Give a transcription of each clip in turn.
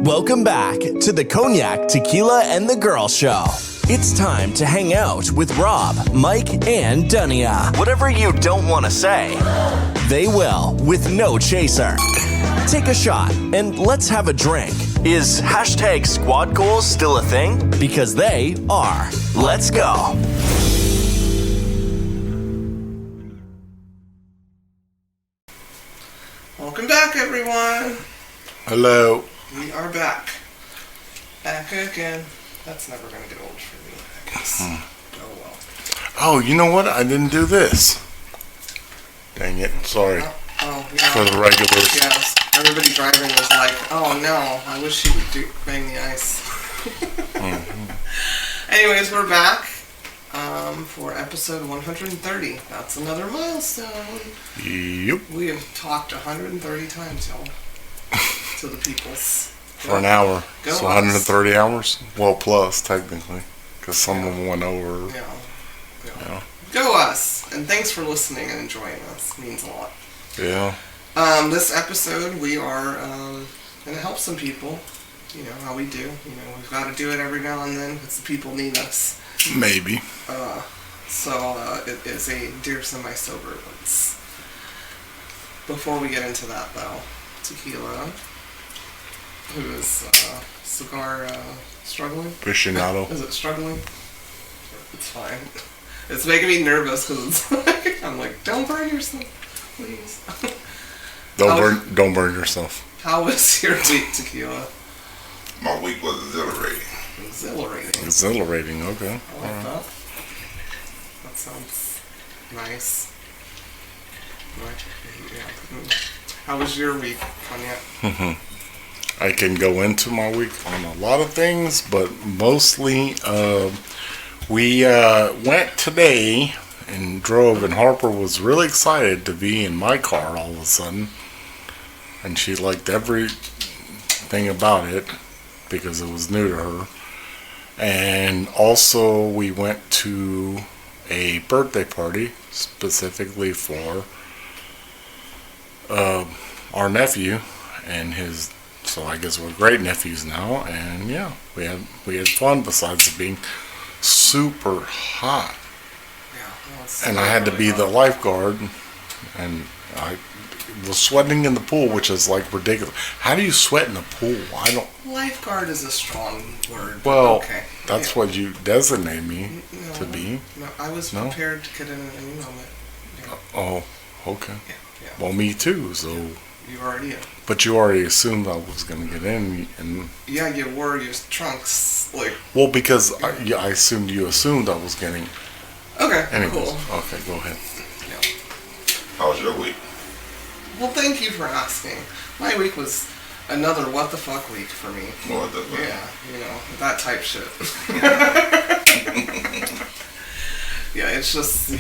Welcome back to the Cognac, Tequila, and the Girl Show. It's time to hang out with Rob, Mike, and Dunia. Whatever you don't want to say, they will with no chaser. Take a shot and let's have a drink. Is hashtag squad goals still a thing? Because they are. Let's go. Welcome back, everyone. Hello. We are back. Back again. That's never going to get old for me, I guess. Oh, well. Oh, you know what? I didn't do this. Dang it. Sorry. Oh, yeah. For the regulars. Yes. Everybody driving was like, oh, no. I wish he would bang the ice. Anyways, we're back for episode 130. That's another milestone. Yep. We have talked 130 times, y'all. To the peoples. For an hour. Go so us. 130 hours? Well, plus, technically. Because some of them went over. Yeah. Go us. And thanks for listening and enjoying us. It means a lot. Yeah. This episode, we are going to help some people. You know how we do. You know, we've got to do it every now and then because the people need us. Maybe. So it is a Dear Semi-Sober ones. Before we get into that, though, Tequila, who is cigar struggling? Aficionado. Is it struggling? It's fine. It's making me nervous because it's like, I'm like, don't burn yourself, please. Don't burn yourself. How was your week, Tequila? My week was exhilarating. Exhilarating, okay. I like that. That sounds nice. Yeah. How was your week, Cognac? I can go into my week on a lot of things, but mostly we went today and drove, and Harper was really excited to be in my car all of a sudden, and she liked everything about it because it was new to her. And also we went to a birthday party specifically for our nephew and his. So I guess we're great nephews now, and yeah, we had fun. Besides it being super hot, and I had to be the lifeguard, and I was sweating in the pool, which is like ridiculous. How do you sweat in a pool? I don't. Lifeguard is a strong word. Well, okay. That's what you designate me to be. No, I was prepared to get in a new helmet. Yeah. Oh, okay. Yeah. Well, me too. So. You already in. But you already assumed I was going to get in, and yeah, you wore your trunks like. Well, because I assumed you assumed I was getting. Okay. Anyways, cool. Okay, go ahead. Yeah. How was your week? Well, thank you for asking. My week was another what the fuck week for me. What the fuck? Yeah, you know, that type shit. Yeah, it's just,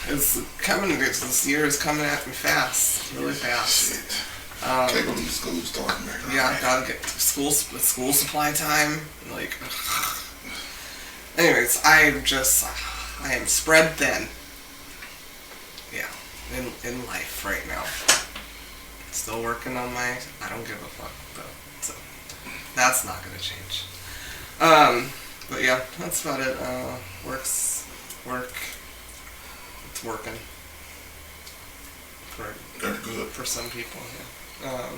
it's coming, this year is coming at me fast, really fast. Shit. Can't go to school starting back. Yeah, I gotta get to school supply time, like, anyways, I am spread thin. Yeah, in life right now. Still working on my, I don't give a fuck, though, so, that's not gonna change. But yeah, that's about it. It's working. That's good. For some people, yeah.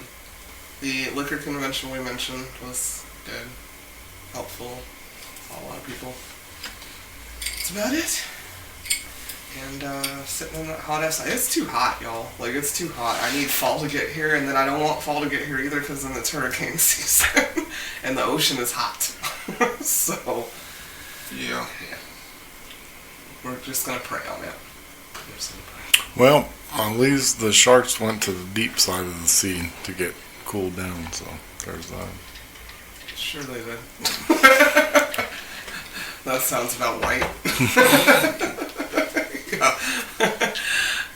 The liquor convention we mentioned was good, helpful, a lot of people. That's about it. And sitting in that hot ass, it's too hot, y'all. Like, it's too hot. I need fall to get here, and then I don't want fall to get here either, because then it's hurricane season, and the ocean is hot. So, yeah. We're just gonna pray on it. Well, at least the sharks went to the deep side of the sea to get cooled down, so there's that. Sure they did. That sounds about white. Yeah.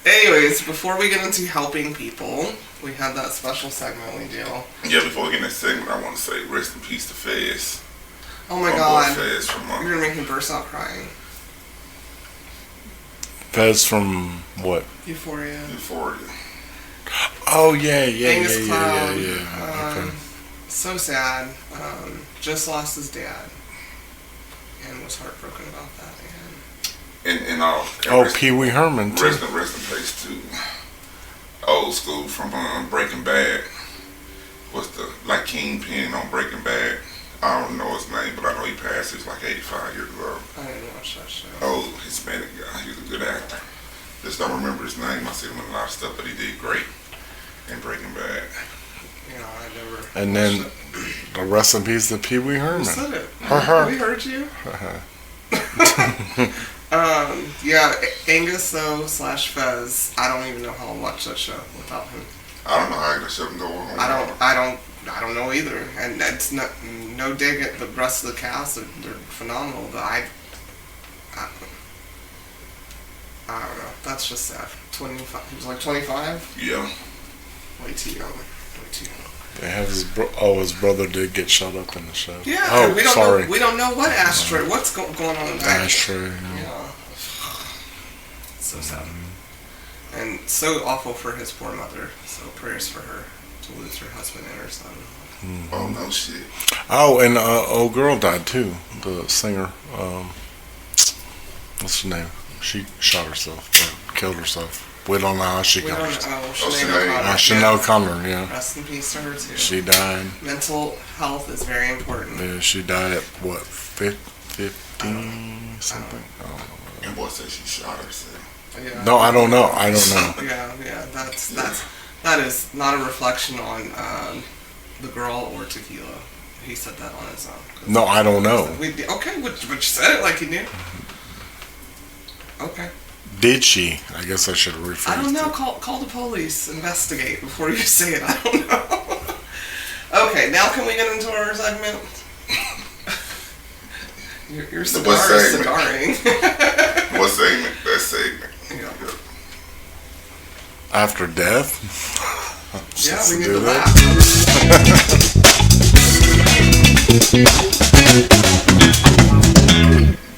Anyways, before we get into helping people, we have that special segment we do. Yeah, before we get in that segment, I want to say rest in peace to Fez. Oh my god. Fez from, You're gonna make me burst out crying. Fez from what? Euphoria. Euphoria. Oh yeah. Angus Cloud. Okay. So sad. Just lost his dad. And was heartbroken about that. Oh, Pee Wee Herman too. Rest in peace too. Old school from Breaking Bad. What's the Kingpin on Breaking Bad? I don't know his name, but I know he passed. He's like 85 years old. I didn't watch that show. Old Hispanic guy. He was a good actor. Just don't remember his name. I see him in a lot of stuff, but he did great in Breaking Bad. Yeah, I never. And then the rest in peace to Pee Wee Herman. Who said it? We heard you. Yeah, Angus though / Fez. I don't even know how I'll watch that show without him. I don't know how that show can go on. I don't know either. And it's no dig at the rest of the cast. They're phenomenal, but I don't know. That's just sad. 25. He was like 25. Yeah. Way too young. Way too young. They have his brother did get shot up in the show. Yeah. Oh, we don't sorry. know. We don't know what asteroid. What's going on in that? Ashtray. Yeah. So sad. And so awful for his poor mother. So prayers for her to lose her husband and her son. Oh no shit. Oh, and old girl died too. The singer. What's her name? She shot herself or killed herself. We don't know how she got herself. Sinead O'Connor, yeah. Rest in peace to her too. She died. Mental health is very important. Yeah, she died at what, 50 something? I don't know. And boy said she shot herself. Yeah. No, I don't know. Yeah. That is not a reflection on the girl or Tequila. He said that on his own. No, I don't know. Okay, but you said it like you knew. Okay. Did she? I guess I should rephrase. I don't know. Call the police. Investigate before you say it. I don't know. Okay, now can we get into our segment? Your cigar is cigaring. What segment? That segment. Yeah. After death? Yeah, we need to laugh.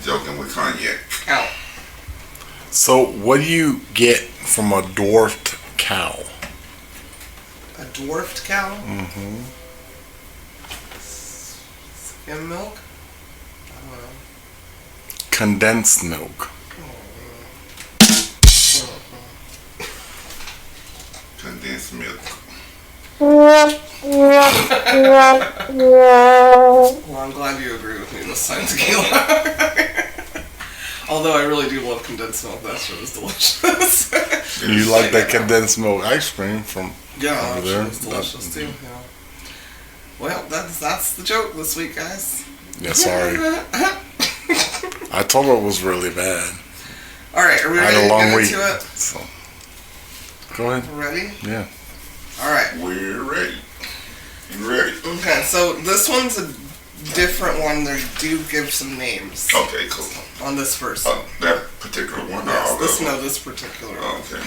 Joking with Cognac. Out. So, what do you get from a dwarfed cow? A dwarfed cow? Mm-hmm. Skim milk? I don't know. Condensed milk. Condensed milk. Well, I'm glad you agree with me this time, Tequila. Although I really do love condensed milk. That shit is delicious. You like that condensed milk ice cream from over there? It's delicious too. Yeah. Well, that's the joke this week, guys. Yeah, sorry. I told her it was really bad. All right, are we ready to get into it? So. Go ahead. Ready? Yeah. All right. We're ready. You ready? Okay, so this one's a different one. They do give some names. Okay, cool. On this first. That particular one? Yes, this particular one. Okay.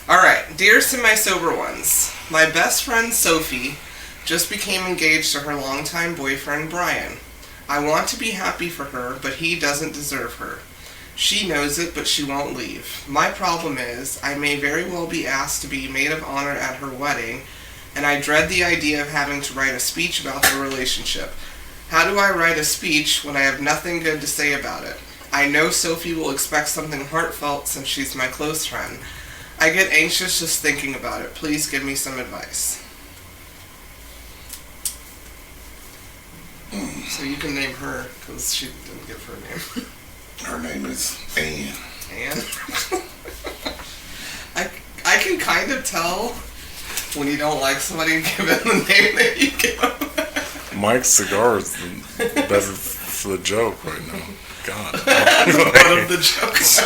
All right. Dear semi-sober ones, my best friend Sophie just became engaged to her longtime boyfriend Brian. I want to be happy for her, but he doesn't deserve her. She knows it, but she won't leave. My problem is, I may very well be asked to be maid of honor at her wedding, and I dread the idea of having to write a speech about the relationship. How do I write a speech when I have nothing good to say about it? I know Sophie will expect something heartfelt since she's my close friend. I get anxious just thinking about it. Please give me some advice. So you can name her, because she didn't give her name. Her name is Anne. Anne? I can kind of tell when you don't like somebody and give it the name that you give them. Mike's cigar is better for the joke right now. God. One of the jokes.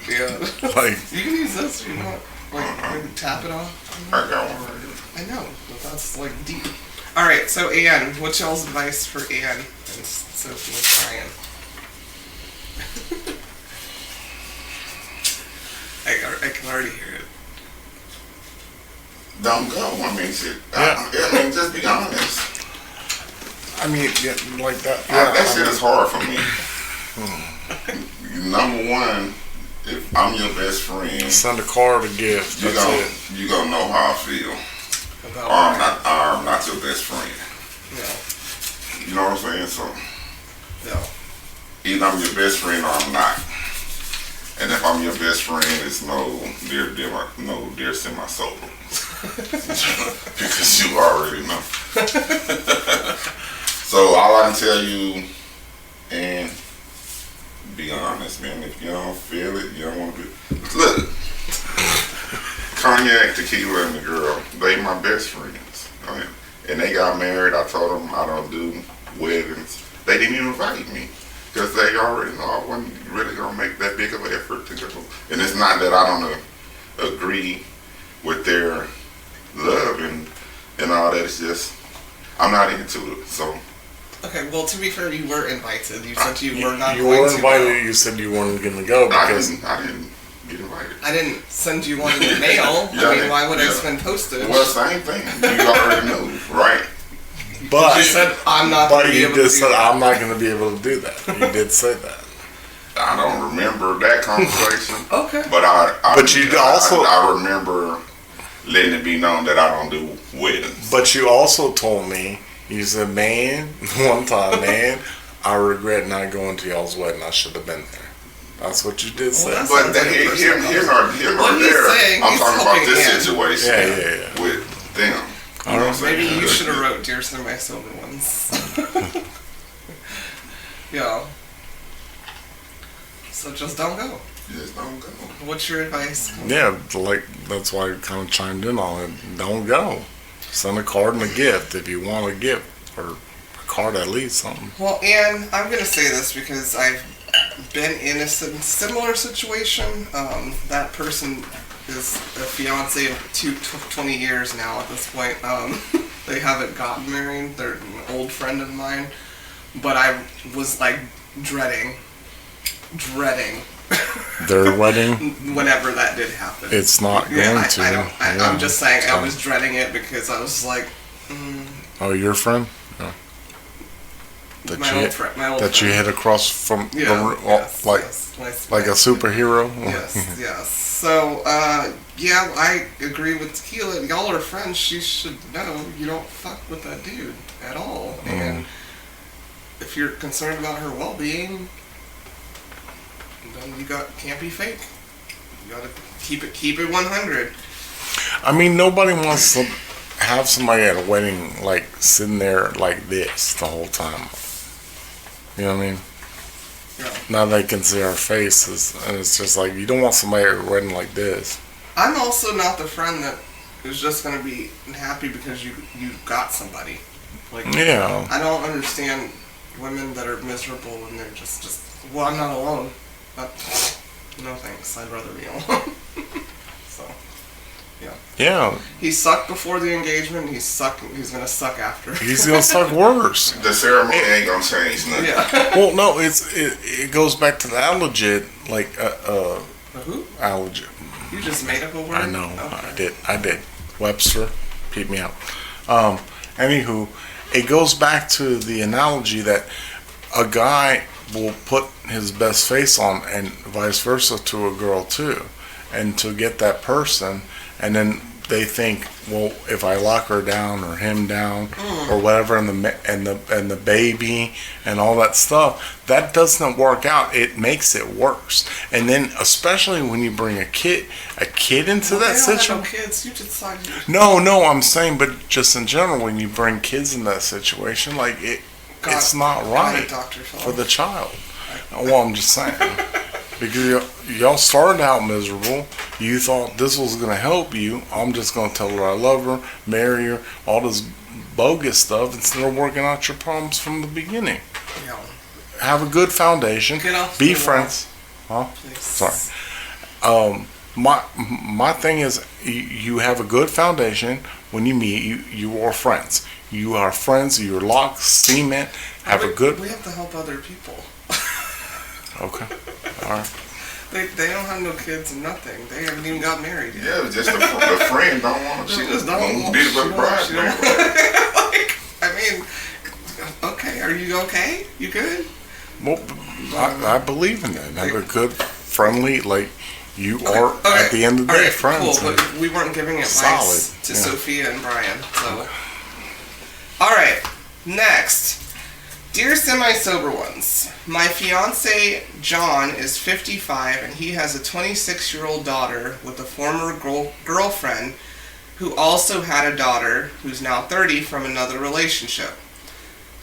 Yeah. Like, you can use this if you want. Like, maybe tap it off. I got one right here. I know, but that's like deep. Alright, so Anne, what's y'all's advice for Anne and Sophie and Brian? I can already hear it. Don't go. I mean, shit. Yeah. I mean, just be honest. I mean, yeah, like that. That shit is hard for me. Number one, if I'm your best friend, Send a card, a gift. you That's it. gonna know how I feel. about not your best friend. Yeah. You know what I'm saying? So Yeah. either I'm your best friend or I'm not. And if I'm your best friend, it's no dear semi-solo. Because you already know. So all I can tell you, and be honest, man, if you don't feel it, you don't want to be. Look, Cognac, Tequila, and the girl, they my best friends. And they got married. I told them I don't do weddings. They didn't even invite me. Because they already know I wasn't really going to make that big of an effort to go. And it's not that I don't agree with their love and all that. It's just, I'm not into it. So. Okay, well, to be fair, you were invited. You said you were not You going were to invited. go. You said you weren't going to go because I didn't get invited. I didn't send you one in the mail. Yeah, I mean, why would I yeah. spend postage? Well, same thing. You already knew, right? But you said I'm not going to be you able to just do said that. I'm not going to be able to do that. You did say that. I don't remember that conversation. Okay. But I remember letting it be known that I don't do weddings. But you also told me, you said, man, one time, man, I regret not going to y'all's wedding. I should have been there. That's what you did say. that's- But here nor there. saying, I'm he's talking about talking this in. situation Yeah. with them. You know what I'm saying? Maybe you should have wrote Dear Semi-Sober ones. Yeah. So just don't go. Just don't go. What's your advice? Yeah, like that's why I kind of chimed in on it. Don't go. Send a card and a gift if you want a gift, or a card at least, something. Well, and I'm going to say this because I've been in a similar situation. That person is a fiance of 20 years now at this point. They haven't gotten married. They're an old friend of mine. But I was like dreading Their wedding, whenever that did happen. it's not going to. I'm just saying I was dreading it because I was like, Oh, your friend? Yeah. That my you old friend. that you hit across from the yes, like yes, like a superhero. Yes, yes. So, yeah, I agree with Tequila. Y'all are friends. She should know you don't fuck with that dude at all. And if you're concerned about her well-being, then you can't be fake. You gotta keep it 100. I mean, nobody wants to have somebody at a wedding like sitting there like this the whole time. You know what I mean? Yeah. Now they can see our faces, and it's just like you don't want somebody at a wedding like this. I'm also not the friend that is just gonna be happy because you got somebody. Like, Yeah. I don't understand women that are miserable and they're just well, I'm not alone. But no thanks, I'd rather be alone. So, yeah. Yeah. He sucked before the engagement. He's gonna suck after. He's gonna suck worse. The ceremony ain't gonna change nothing. Yeah. Well, no, it goes back to the alleged, like Who? alleged. You just made up a word. I know, Okay. I did. Webster, peep me out. Anywho, it goes back to the analogy that a guy will put his best face on, and vice versa to a girl too, and to get that person, and then they think, well, if I lock her down or him down or whatever, and the baby and all that stuff, that doesn't work out. It makes it worse. And then especially when you bring a kid into that They don't situation. have no kids. You decided. No, I'm saying, but just in general, when you bring kids in that situation, like it's not right Dr. for the child. Well, I'm just saying. Because y'all started out miserable. You thought this was going to help you. I'm just going to tell her I love her, marry her, all this bogus stuff instead of working out your problems from the beginning. Yeah. Have a good foundation. Get off Be the friends. Huh? Please. Sorry. My thing is, you have a good foundation. When you meet, you are friends. You are friends. You're locked, cement. Have a good. We have to help other people. Okay. All right. They don't have no kids and nothing. They haven't even got married yet. Yeah, just the friend don't want to She do just it. don't want Be she the don't- bride. she don't- Like, I mean, okay, are you okay? You good? Well, I believe in that. Have a good, friendly, like You are, at the end of the day, friends. Cool, but we weren't giving advice solid. to Sophia and Brian. So, all right, next. Dear semi-sober ones, my fiance John is 55 and he has a 26-year-old daughter with a former girlfriend who also had a daughter who's now 30 from another relationship,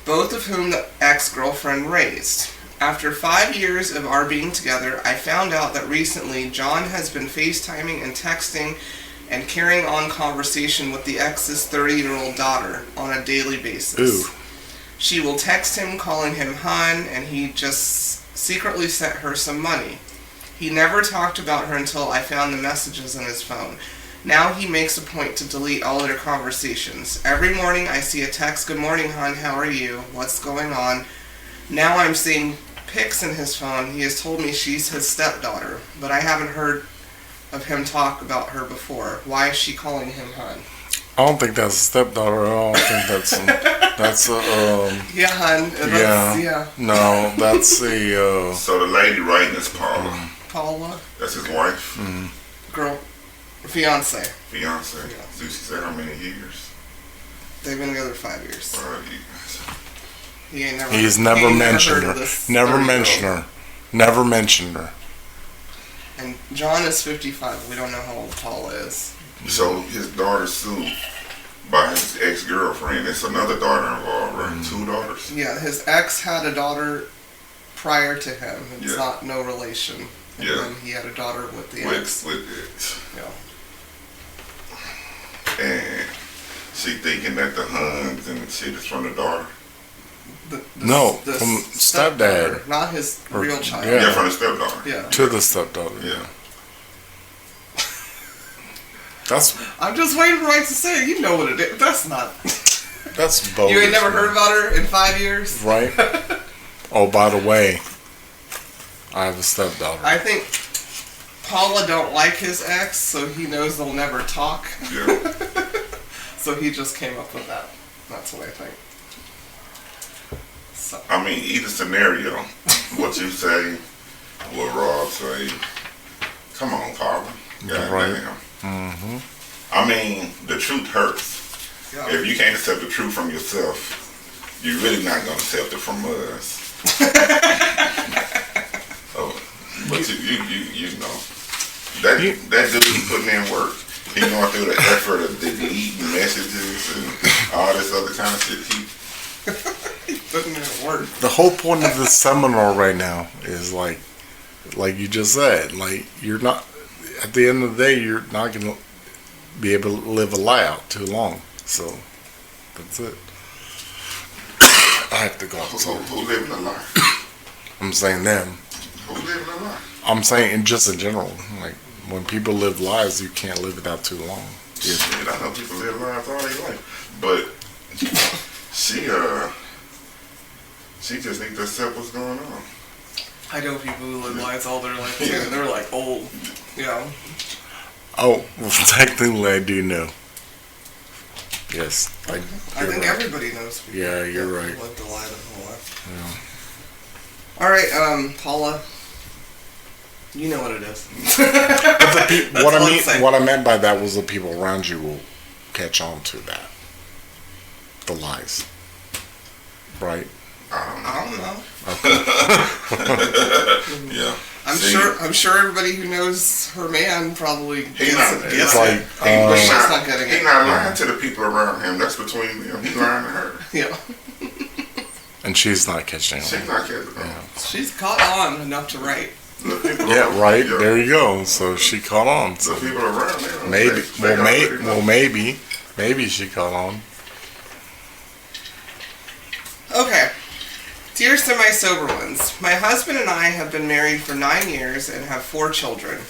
both of whom the ex-girlfriend raised. After 5 years of our being together, I found out that recently John has been FaceTiming and texting and carrying on conversation with the ex's 30-year-old daughter on a daily basis. Ooh. She will text him calling him hun, and he just secretly sent her some money. He never talked about her until I found the messages on his phone. Now he makes a point to delete all their conversations. Every morning I see a text, good morning hun, how are you? What's going on? Now I'm seeing pics in his phone. He has told me she's his stepdaughter, but I haven't heard of him talk about her before. Why is she calling him hun? I don't think that's a stepdaughter at all. I think that's a yeah, hun. Yeah. No, that's a So the lady writing is Paula. Paula. That's his wife. Girl. Fiance. Fiance. So she said how many years? They've been together 5 years. He's never mentioned her. Never mentioned her. Never mentioned her. And John is 55. We don't know how old Paula is. So his daughter's sued by his ex-girlfriend. It's another daughter involved, right? 2 daughters? Yeah, his ex had a daughter prior to him. It's not no relation. And then he had a daughter with the ex. With the ex. Yeah. And she thinking that the huns and shit is from the daughter? From stepdad. Not his real child. Yeah, from the stepdaughter. Yeah. To the stepdaughter. Yeah. I'm just waiting for Mike to say it. You know what it is. That's not. That's bogus. You ain't never heard about her in 5 years? Right. Oh, by the way, I have a stepdaughter. I think Paula don't like his ex, so he knows they'll never talk. Yeah. So he just came up with that. That's what I think. So. I mean, either scenario, what you say, what Rob say, come on, Paula. God right. Damn. Mm-hmm. I mean, the truth hurts. Yeah. If you can't accept the truth from yourself, you're really not going to accept it from us. But you know, that dude putting in work. He going through the effort of deleting messages and all this other kind of shit. He's putting in work. The whole point of this seminar right now is like you just said, like you're not. At the end of the day, you're not going to be able to live a lie out too long. So, that's it. I have to go outside. Who living a lie? I'm saying them. Who living a lie? I'm saying just in general. Like, when people live lies, you can't live it out too long. Shit, I know people live lies all their life. But she just needs to accept what's going on. I know people who live lies all their life too. Yeah. They're like old, you know. Oh, well, technically I do know. Yes. I think everybody knows people. Yeah, you're right. Lived a lie their whole life. Yeah. All right, Paula. You know what it is. What I meant by that was the people around you will catch on to that. The lies. Right? I don't know. Okay. Yeah. I'm sure everybody who knows her man probably he's not lying to the people around him. That's between them. He's lying to her. Yeah. And she's not catching on. She's not catching on. Yeah. She's caught on enough to write. Yeah, right. Yeah. There you go. So she caught on. So the people around him. Maybe she caught on. Okay. Dear semi-sober ones, my husband and I have been married for 9 years and have 4 children,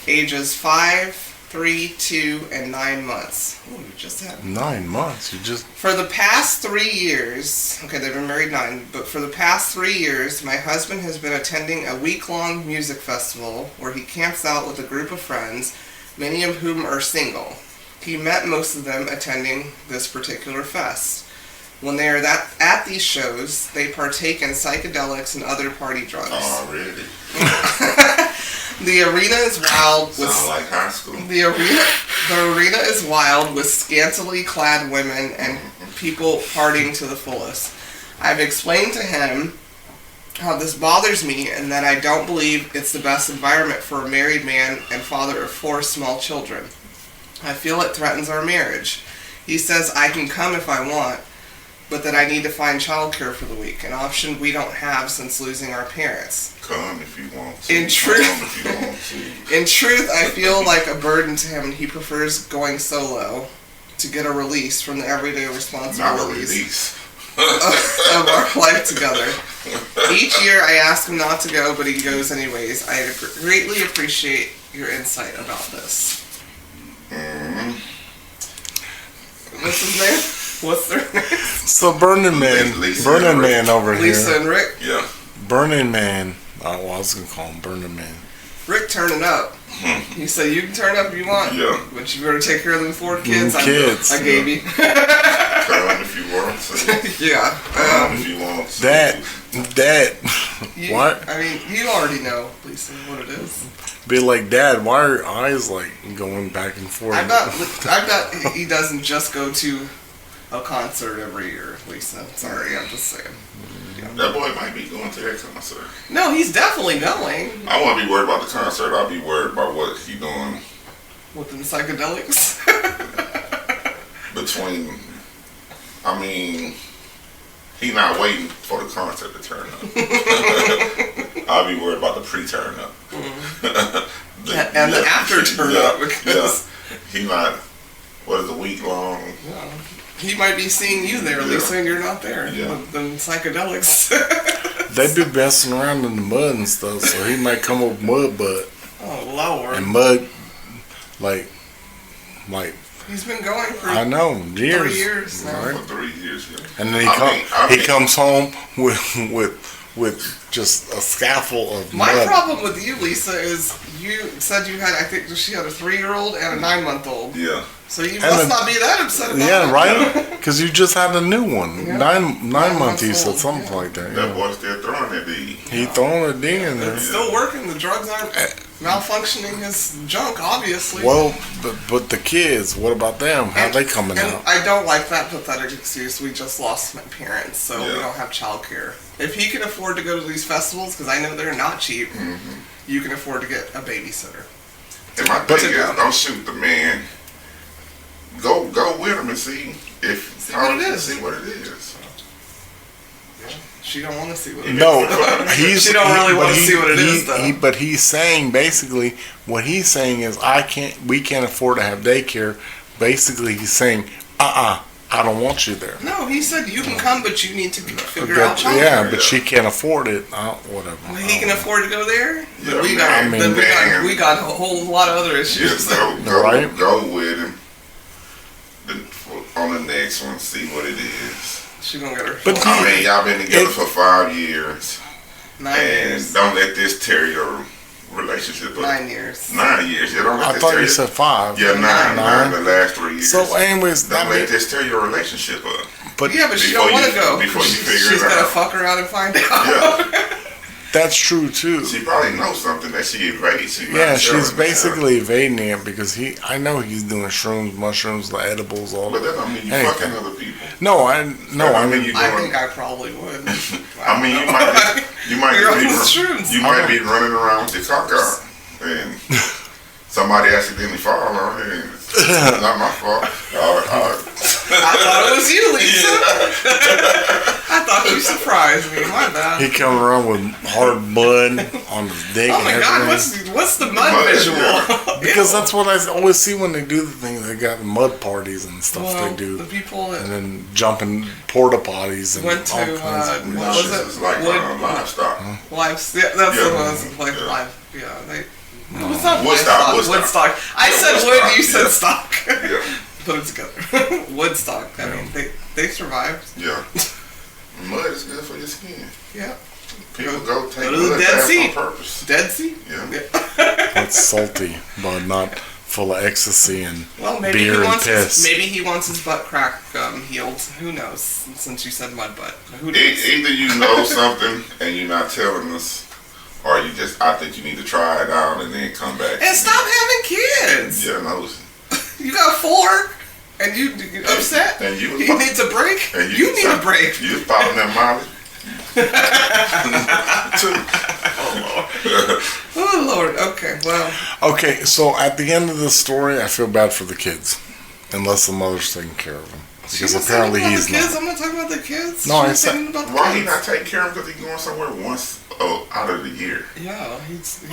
ages 5, 3, 2, and 9 months. Oh, you just had 9 months. For the past 3 years, okay, they've been married 9, but for the past 3 years, my husband has been attending a week-long music festival where he camps out with a group of friends, many of whom are single. He met most of them attending this particular fest. When they are at these shows, they partake in psychedelics and other party drugs. Oh, really? The arena is wild with Sound like high school. the arena is wild with scantily clad women and people partying to the fullest. I've explained to him how this bothers me and that I don't believe it's the best environment for a married man and father of 4 small children. I feel it threatens our marriage. He says I can come if I want, but that I need to find childcare for the week, an option we don't have since losing our parents. Come if you want to. In truth, I feel like a burden to him, and he prefers going solo to get a release from the everyday responsibilities of our life together. Each year I ask him not to go, but he goes anyways. I greatly appreciate your insight about this. What's his name? What's their name? So Burning Man over here. Lisa and Rick. Yeah. Burning Man. Oh, well, I was gonna call him Burning Man. Rick turning up. He said you can turn up if you want. Yeah. But you better take care of them 4 kids. I gave you. Come if you want to. Yeah. Come if you want to. Dad. What? I mean, you already know, Lisa, what it is. Be like, Dad, why are your eyes like going back and forth? I bet he doesn't just go to a concert every year, Lisa. Sorry, I'm just saying. Yeah. That boy might be going to that concert. No, he's definitely going. I won't be worried about the concert. I'll be worried about what he doing With the psychedelics. between. I mean, he not waiting for the concert to turn up. I'll be worried about the pre-turn up. And the after turn up because he not. What is a week long? Yeah. He might be seeing you there, Lisa, and you're not there. Yeah. With the psychedelics. They be messing around in the mud and stuff, so he might come up with mud butt. Oh Lord. And mud, like. He's been going for I know, years. 3 years now. Right? For 3 years, yeah. And then he comes home with just a scaffold of My mud. problem with you, Lisa, is you said you had, I think she had a 3-year-old and a 9-month-old. Yeah. So you must not be that upset about it. Yeah, right? Because you just had a new one. Yeah. 9 months, he said old, something like that. That Yeah. boy's still throwing that D. He throwing a D in there. It's still working. The drugs aren't malfunctioning his junk, obviously. Well, but the kids, what about them? How they coming and out? I don't like that pathetic excuse. We just lost my parents, so we Yeah. don't have childcare. If he can afford to go to these festivals, because I know they're not cheap, you can afford to get a babysitter. And my thing is, don't shoot the man. Go with him and see what it is. See what it is. She don't want to see what it is. No, She don't really want to see what it is, though. But he's saying basically what he's saying is we can't afford to have daycare. Basically, he's saying, I don't want you there. No, he said you can come, but you need to figure out childcare. Yeah, but she can't afford it. Whatever. Well, he can afford to go there. Yeah, But we got a whole lot of other issues. Right? Go with him. On the next one, see what it is. She gonna get her. But I mean, y'all been together for 5 years. 9 and years. don't let this tear your relationship up. 9 years. 9 years. You don't let I this thought tear you said 5. Yeah, 9 the last 3 years. So, anyways, don't let this tear your relationship up. But yeah, but she don't want to go. Before you figure She's it out. gonna fuck around and find out. Yeah. that's true too. She probably knows something that she evades. She's basically evading it because I know he's doing shrooms, mushrooms, the edibles, all But that. that don't mean you Anything. fucking other people. I mean, you I think I probably would. I mean, you might You're on be the shrooms. you might be running around with your cock out, and somebody accidentally fall on it. It's not my fault. I thought it was you, Lisa. I thought you surprised me. My bad. he coming around with hard mud on his dick. Oh and my God! everything. What's the mud visual? Yeah. Because that's what I always see when they do the thing. They got mud parties and stuff Well, they do. the people that And then jumping porta potties and went to all kinds of what weird was shit. it? It's like Live. livestock. Yeah, that's Yeah. what it was. Like Yeah. live. Yeah, they. It was not Woodstock. Woodstock. I Yeah, said Woodstock, wood. You said yeah. stock. Yeah, Put it together. Woodstock. I mean, they survived. yeah. Mud is good for your skin. Yeah. People go take Go to the mud Dead baths Sea. on purpose. Dead Sea. Yeah. It's salty, but not full of ecstasy and Well, maybe beer he and wants piss. maybe he wants his butt crack healed. Who knows? Since you said mud butt. Who knows? Either you know something and you're not telling us, Or I think you need to try it out and then come back. And stop having kids. Yeah, no. You got 4, and you upset. And you need a break. And you need a break. You was popping that mileage. Oh Lord. Okay. Well. Okay, so at the end of the story, I feel bad for the kids, unless the mother's taking care of them. Because apparently he's kids. not. I'm not talking about the kids. No, I said. Why he not taking care of them? Because he's going somewhere once out of the year. Yeah, He does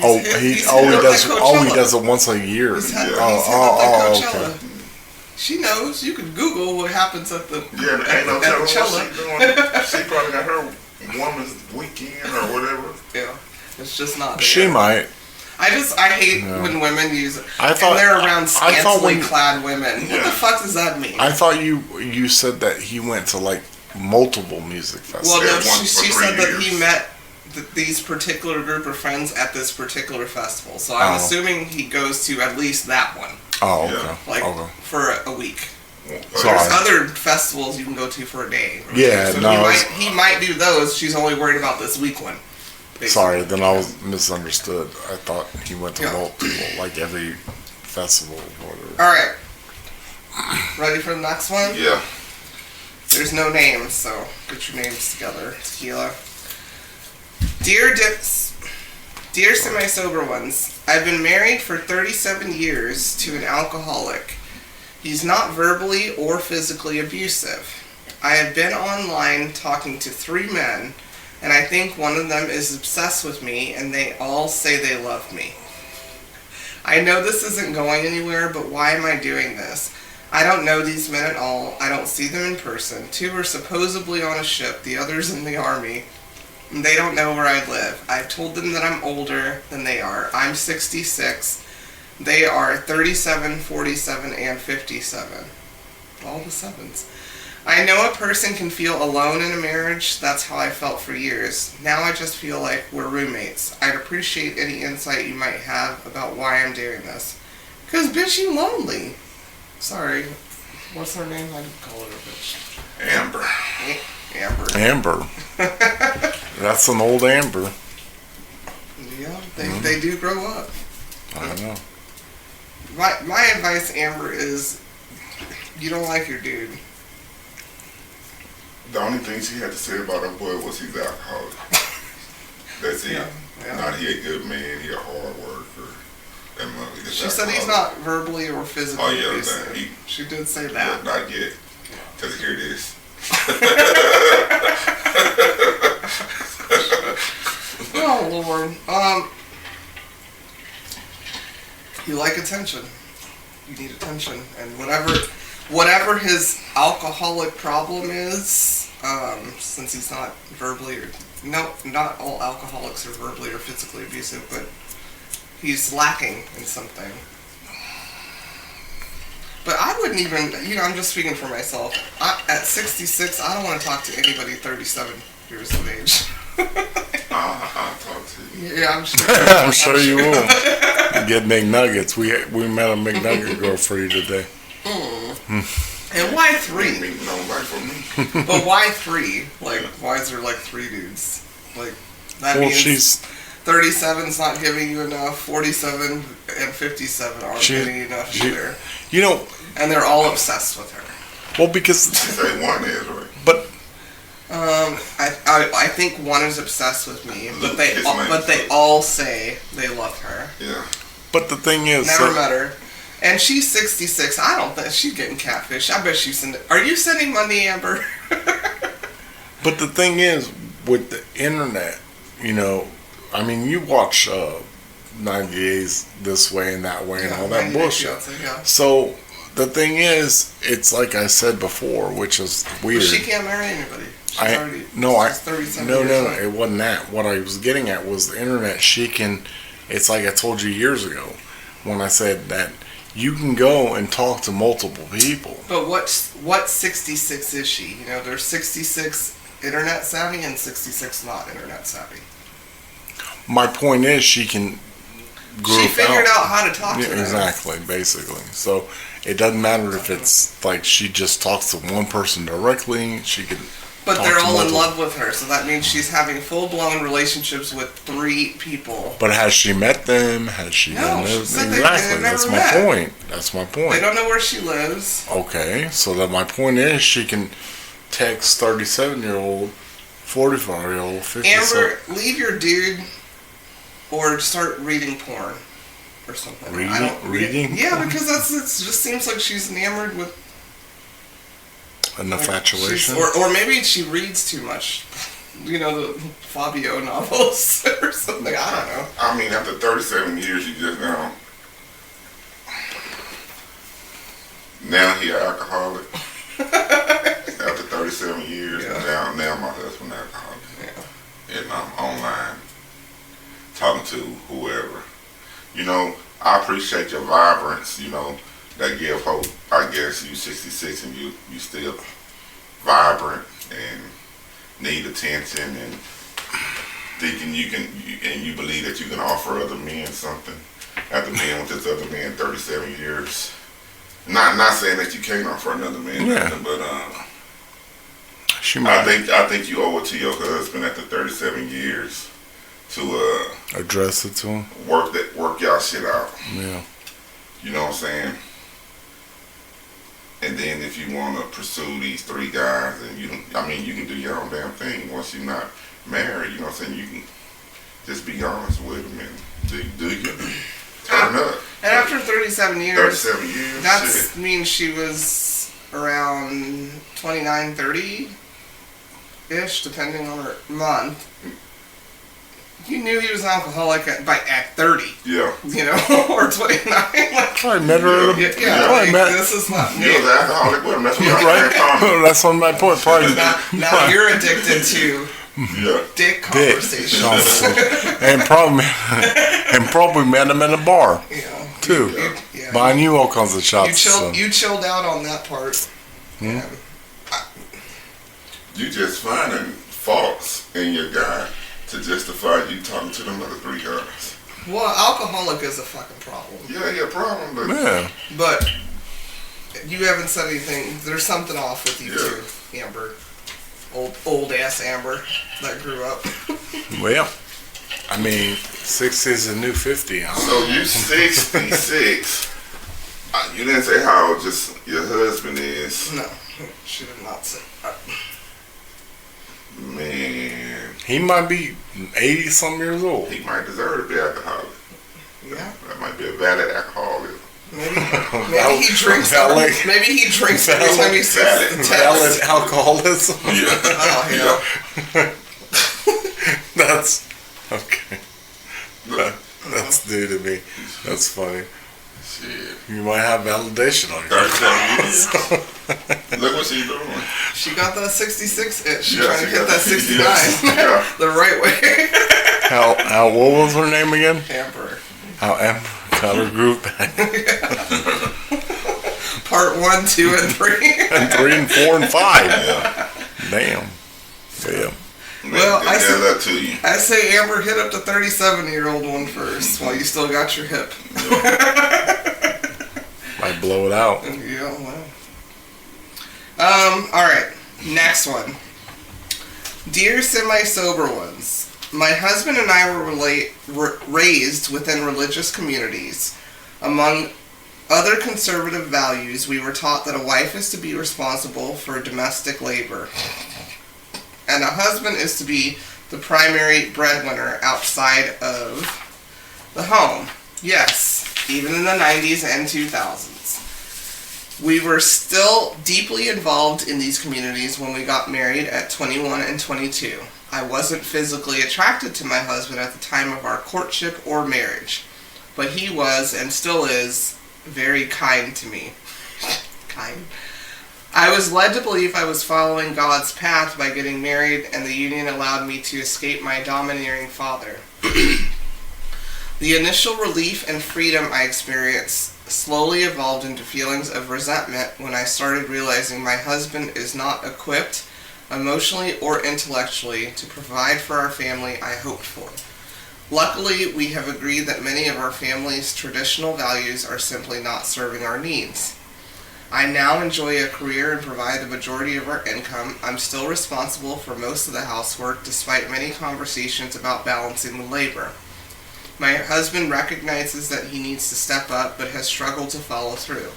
it once a year. Okay. She knows. You can Google what happens at the ain't no telling what she's doing. She probably got her woman's weekend or whatever. Yeah, it's just not there. She might. I hate when women use it. And they're around clad women. Yeah. What the fuck does that mean? I thought you said that he went to like multiple music festivals. Well, no, she said that he met these particular group of friends at this particular festival. So I'm assuming he goes to at least that one. Oh, okay. For a week. Sorry. There's other festivals you can go to for a day. Yeah, so no. He might do those. She's only worried about this week one. Basically. Sorry, then I was misunderstood. I thought he went to multiple, like every festival or whatever. All right. Ready for the next one? Yeah. There's no names, so get your names together. Tequila. Dear semi-sober ones, I've been married for 37 years to an alcoholic. He's not verbally or physically abusive. I have been online talking to 3 men, and I think one of them is obsessed with me, and they all say they love me. I know this isn't going anywhere, but why am I doing this? I don't know these men at all. I don't see them in person. 2 are supposedly on a ship, the others in the army. And they don't know where I live. I've told them that I'm older than they are. I'm 66. They are 37, 47, and 57. All the 7s. I know a person can feel alone in a marriage. That's how I felt for years. Now I just feel like we're roommates. I'd appreciate any insight you might have about why I'm doing this. Because, bitch, you lonely. Sorry. What's her name? I didn't call her a bitch. Amber. Amber. That's an old Amber. Yeah, they do grow up. I know. My advice, Amber, is you don't like your dude. The only thing she had to say about her boy was he's alcoholic. That's it. Yeah. Not he a good man, he a hard worker. She said he's not verbally or physically abusive. She did say that. Not yet. Just hear this. Oh Lord. You like attention. You need attention, and whatever his alcoholic problem is, since he's not verbally or not all alcoholics are verbally or physically abusive, but he's lacking in something. But I wouldn't even, I'm just speaking for myself. At 66, I don't want to talk to anybody 37 years of age. I'll talk to you. Yeah, I'm sure. I'm sure you will. You get McNuggets. We met a McNugget girl for you today. And why 3? Nobody for me. But why 3? Like, why is there like 3 dudes? Like, that means she's 37's not giving you enough. 47 and 57 aren't giving you enough either. And they're all obsessed with her. Well, because she say one is right. But I think one is obsessed with me, but they all say they love her. Yeah. But the thing is, never met her, and she's 66. I don't think she's getting catfish. I bet she's sending. Are you sending money, Amber? But the thing is, with the internet, I mean, you watch 90 Days This Way and That Way and all that bullshit. So the thing is, it's like I said before, which is weird. But she can't marry anybody. She's 37 no, years old. it wasn't that. What I was getting at was the internet. It's like I told you years ago when I said that you can go and talk to multiple people. But what 66 is she? There's 66 internet savvy and 66 not internet savvy. My point is, she can group She figured out how to talk to them. Exactly, basically. So it doesn't matter if it's like she just talks to one person directly. She could But they're all in love with her, so that means she's having full-blown relationships with 3 people. But has she met them? Has she done she this? said Exactly. That's my met. point. That's my point. They don't know where she lives. Okay, so that my point is she can text 37-year-old, 45-year-old, 50. Amber, leave your dude or start reading porn or something. Reading? Yeah, because it just seems like she's enamored with an infatuation. Or maybe she reads too much. You know, the Fabio novels or something. I don't know. I mean, after 37 years, you just know. Now he an alcoholic. After 37 years, now my husband an alcoholic. Yeah. And I'm online talking to whoever. You know, I appreciate your vibrance, you know, that give hope. I guess you 66 and you still vibrant and need attention and thinking you believe that you can offer other men something after being with this other man 37 years. Not saying that you can't offer another man nothing, but I think you owe it to your husband after 37 years to address it to him. Work y'all shit out. Yeah. You know what I'm saying? And then if you want to pursue these 3 guys, and you can do your own damn thing once you're not married. You know what I'm saying? You can just be honest with them and do you turn up. And after 37 years, that shit. means she was around 29, 30-ish, depending on her month. You knew he was an alcoholic at 30. Yeah. You know, or 29. Like, I met her. This is not me. You was an alcoholic with him. That's what Right? That's on my point. Probably. Now you're addicted to dick conversation. and probably met him in a bar too. Buying you all kinds of shots. You chilled out on that part. Hmm? You just finding faults in your guy to justify you talking to them other 3 guys. Well, alcoholic is a fucking problem. Yeah, problem, but But you haven't said anything. There's something off with you too, Amber. Old ass Amber that grew up. Well, I mean, 60 is a new 50. So you 66. You didn't say how old just your husband is. No, she did not say. Man, he might be 80-some years old. He might deserve to be alcoholic. Yeah, that might be a valid alcoholism. Maybe he drinks. Maybe he drinks every time he says valid alcoholism. Yeah. Oh, yeah. That's okay. That's new to me. That's funny. Shit. You might have validation on you. Look what she's doing. She got that 66 itch. She's trying to hit that 69 the right way. How what was her name again? Amber. How Amber got her group back. Part 1, 2, and 3. And 3 and 4 and 5. Yeah. Damn. Yeah. Well, I I say Amber hit up the 37-year-old one first while you still got your hip. Might blow it out. Yeah, well. Alright. Next one. Dear semi-sober ones, my husband and I were raised within religious communities. Among other conservative values, we were taught that a wife is to be responsible for domestic labor, and a husband is to be the primary breadwinner outside of the home. Yes, even in the 90s and 2000s. We were still deeply involved in these communities when we got married at 21 and 22. I wasn't physically attracted to my husband at the time of our courtship or marriage, but he was, and still is, very kind to me. Kind. I was led to believe I was following God's path by getting married, and the union allowed me to escape my domineering father. The initial relief and freedom I experienced slowly evolved into feelings of resentment when I started realizing my husband is not equipped, emotionally or intellectually, to provide for our family I hoped for. Luckily, we have agreed that many of our family's traditional values are simply not serving our needs. I now enjoy a career and provide the majority of our income. I'm still responsible for most of the housework, despite many conversations about balancing the labor. My husband recognizes that he needs to step up, but has struggled to follow through.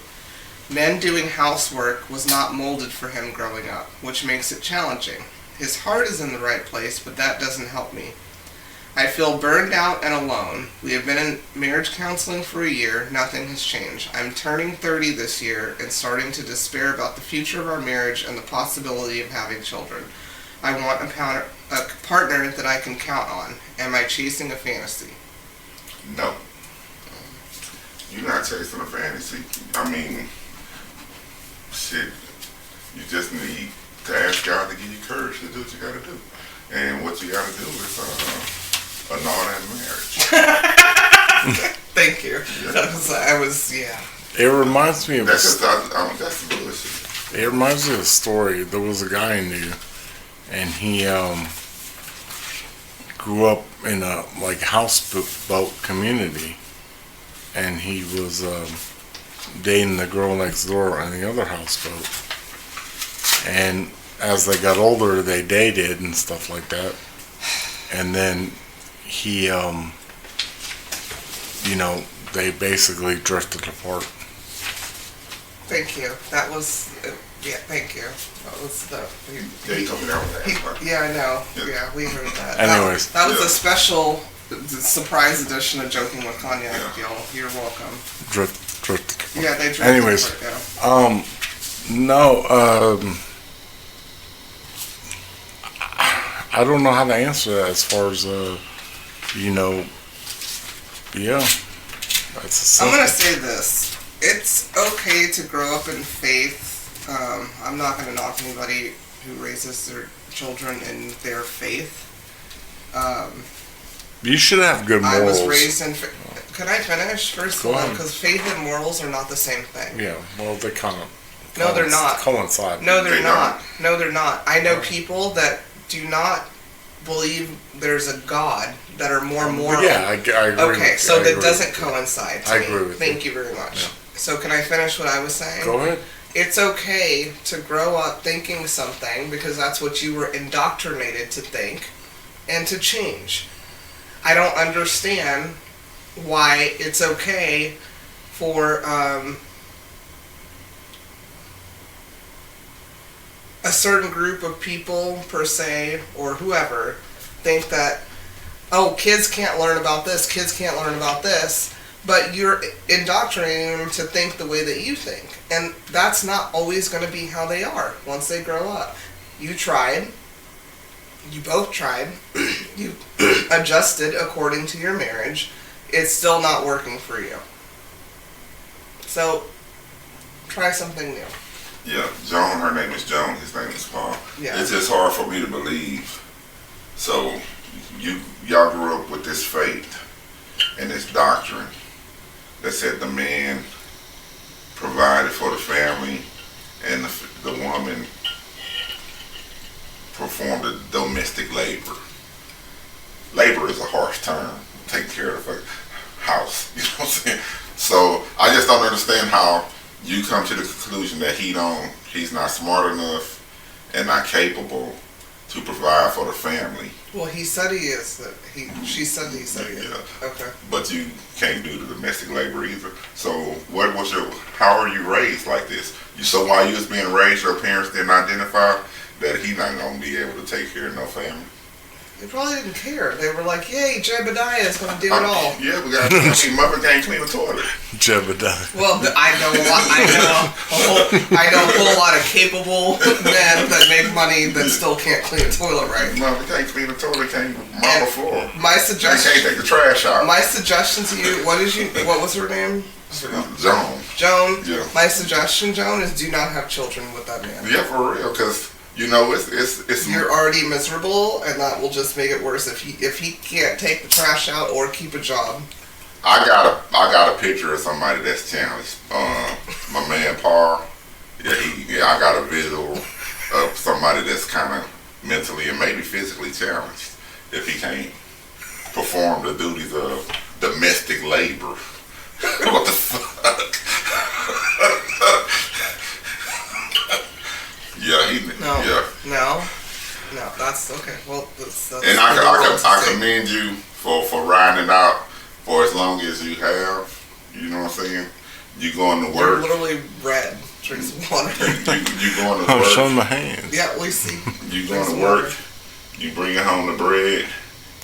Men doing housework was not molded for him growing up, which makes it challenging. His heart is in the right place, but that doesn't help me. I feel burned out and alone. We have been in marriage counseling for a year. Nothing has changed. I'm turning 30 this year and starting to despair about the future of our marriage and the possibility of having children. I want a partner that I can count on. Am I chasing a fantasy? No. You're not chasing a fantasy. I mean, shit. You just need to ask God to give you courage to do what you gotta do. And what you gotta do is, annul that marriage. Thank you. Yeah. It reminds me of that's bullshit. It reminds me of a story. There was a guy I knew, and he grew up in a houseboat community, and he was dating the girl next door on the other houseboat. And as they got older, they dated and stuff like that. And then he, they basically drifted apart. Thank you. That was, thank you. That was Yeah, you told me that was yeah, I know. Yeah, we heard that. Anyways. That was a special surprise edition of Joking with Cognac, y'all. You're welcome. Drifted apart. Yeah, they drifted Anyways, apart, I don't know how to answer that as far as, that's I'm going to say this. It's okay to grow up in faith. I'm not going to knock anybody who raises their children in their faith. You should have good morals. I was raised in faith. Can I finish first of all? Because faith and morals are not the same thing. Yeah, well, they kind of... No, they're not. Coincide. No, they're not. No, they're not. I know people that do not believe there's a God that are more moral. Yeah, I agree. Okay, so that doesn't coincide to I me. agree with Thank you very much. Yeah. So can I finish what I was saying? Go ahead. It's okay to grow up thinking something because that's what you were indoctrinated to think and to change. I don't understand why it's okay for a certain group of people per se or whoever think that, oh, kids can't learn about this, kids can't learn about this, but you're indoctrinating them to think the way that you think. And that's not always going to be how they are once they grow up. You tried. You both tried. You adjusted according to your marriage. It's still not working for you. So, try something new. Yeah, Joan, her name is Joan, his name is Paul. Yeah. It's just hard for me to believe. So, y'all grew up with this faith and this doctrine that said the man provided for the family and the woman performed the domestic labor. Labor is a harsh term. Take care of the house. You know what I'm saying? So I just don't understand how you come to the conclusion that he's not smart enough and not capable to provide for the family. Well, he said he is. She said he said he is. Yeah. Okay. But you can't do the domestic labor either. So how are you raised like this? So while you was being raised, your parents didn't identify that he not going to be able to take care of no family? They probably didn't care. They were like, yay, Jebediah is going to do it all. Yeah, we got to mother can't clean the toilet. Jebediah. Well, I know a lot. I know a whole lot of capable men that make money that still can't clean a toilet right. Mother can't clean the toilet, can't mop the floor. My suggestion. They can't take the trash out. My suggestion to you, what was her name? Joan. Joan. Yeah. My suggestion, Joan, is do not have children with that man. Yeah, for real, because it's. You're already miserable, and that will just make it worse if he can't take the trash out or keep a job. I got a picture of somebody that's challenged. My man Paul. Yeah, I got a visual of somebody that's kind of mentally and maybe physically challenged if he can't perform the duties of domestic labor. What the fuck? No, that's okay. Well, that's And I commend you for riding it out for as long as you have. You know what I'm saying? You going to You're work. literally red. Drink some water. You going to I'm work. showing my hands. Yeah, we see. You Drink going some to work. water. You bringing home the bread,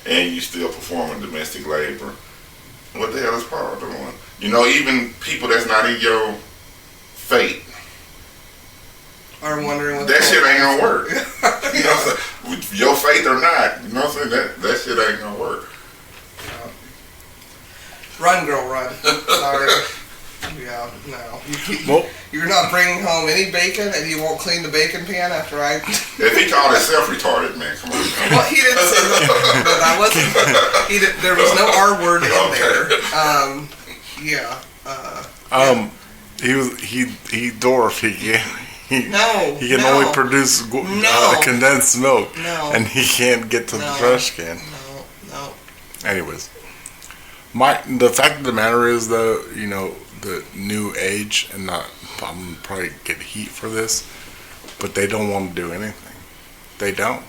and you still performing domestic labor. What the hell is Paul doing? You know, even people that's not in your fate, Are wondering what that shit ain't gonna work. You know what I'm saying? With your faith or not, you know what I'm saying? That shit ain't gonna work. Run, girl, run. Sorry. Yeah, no. You're not bringing home any bacon, and you won't clean the bacon pan after I... If he called himself retarded, man, come on. Well, he didn't say that, but I wasn't... There was no R word in there. Yeah. He dwarf. He can only produce condensed milk, and he can't get to the trash can. No. Anyways, the fact of the matter is, though, you know, the new age, and I'm probably get heat for this, but they don't want to do anything. They don't.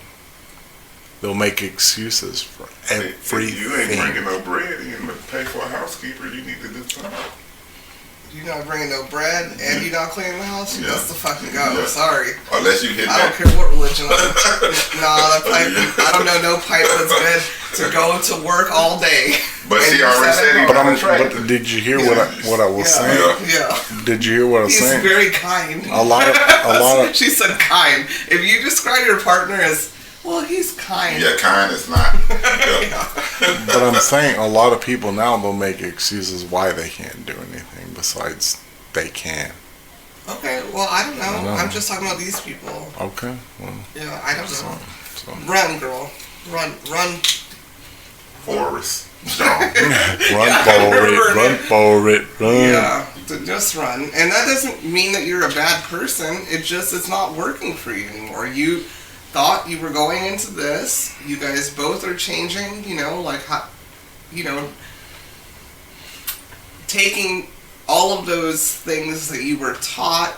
They'll make excuses for everything. If you ain't bringing no bread in to pay for a housekeeper, you need to do something. You're not bringing no bread, and you're not cleaning the house? Yeah. That's the fucking go. Yeah. Sorry. Unless you hit I don't that. care what religion I'm that pipe, I don't know no pipe that's good to go to work all day. But she already said he But, was but did you hear what I was saying? Yeah. Did you hear what I was saying? He's very kind. A lot of. She said kind. If you describe your partner as, well, he's kind. Yeah, kind is not. Yeah. But I'm saying a lot of people now will make excuses why they can't do anything besides they can. Okay, well, I don't know. I'm just talking about these people. Okay, well. Yeah, I don't know. So. Run, girl. Run. Forrest. Run for it. Yeah, just run. And that doesn't mean that you're a bad person. It's not working for you anymore. You thought you were going into this. You guys both are changing, taking all of those things that you were taught.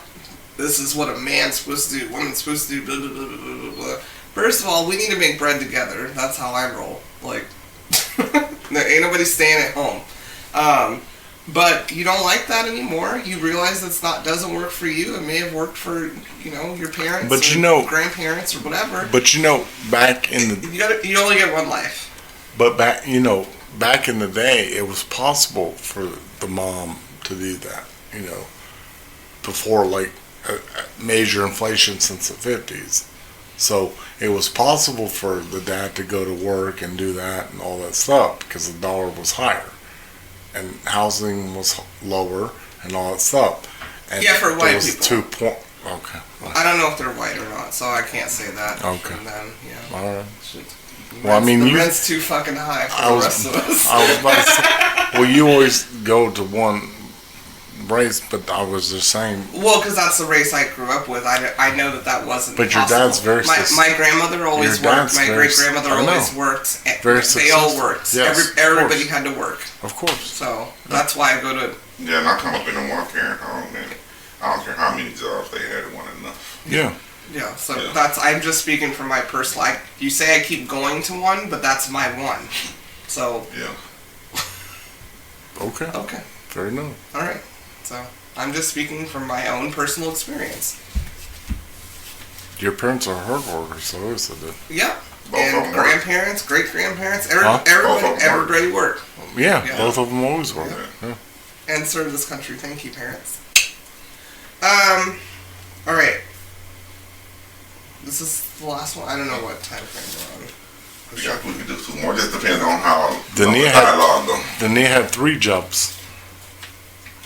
This is what a man's supposed to do, woman's supposed to do, blah, blah, blah, blah, blah, blah. First of all, we need to make bread together. That's how I roll. There ain't nobody staying at home. But you don't like that anymore. You realize doesn't work for you. It may have worked for, your parents or grandparents or whatever. But back in the... You only get one life. But back in the day, it was possible for the mom to do that, before major inflation since the 50s. So it was possible for the dad to go to work and do that and all that stuff because the dollar was higher and housing was lower and all that stuff. And yeah, for white people. Okay. I don't know if they're white or not, so I can't say that. Okay. And then, all right. Well, the rent's too fucking high for the rest of us. I was about to say, well, you always go to one race, but I was just saying. Well, because that's the race I grew up with. I know that wasn't. But possible. Your dad's very. My grandmother always worked. My great grandmother always worked. They all worked. Yes, everybody had to work. Of course. So that's why I go to. Yeah, and I come up in a one-parent home, and I don't care how many jobs they had, it wasn't enough. Yeah. Yeah, so I'm just speaking from my personal. You say I keep going to one, but that's my one. So. Yeah. Okay. Fair enough. All right. So I'm just speaking from my own personal experience. Your parents are hard workers, so I said that. Yeah. Both and grandparents, great-grandparents, everybody worked. Yeah, both of them always worked. Yeah. And served this country. Thank you, parents. All right. This is the last one. I don't know what time frame we're on. We can do two more. Just depends on how Dania dialogue goes. Dania had 3 jobs.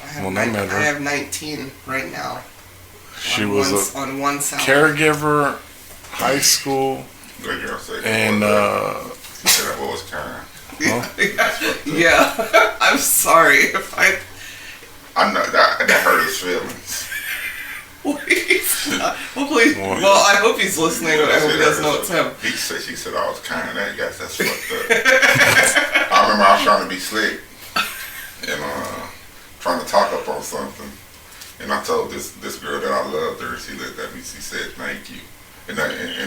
I have 19 right now. She was on one side. Caregiver, high school, and She said that was kind. Yeah. I'm sorry if I know that hurt his feelings. Hopefully, well, I hope he's listening. I hope he doesn't know it's him. She said I was kind of that. Yes, that's fucked up. I remember I was trying to be slick and trying to talk up on something, and I told this girl that I loved her. She looked at me. She said, "Thank you." And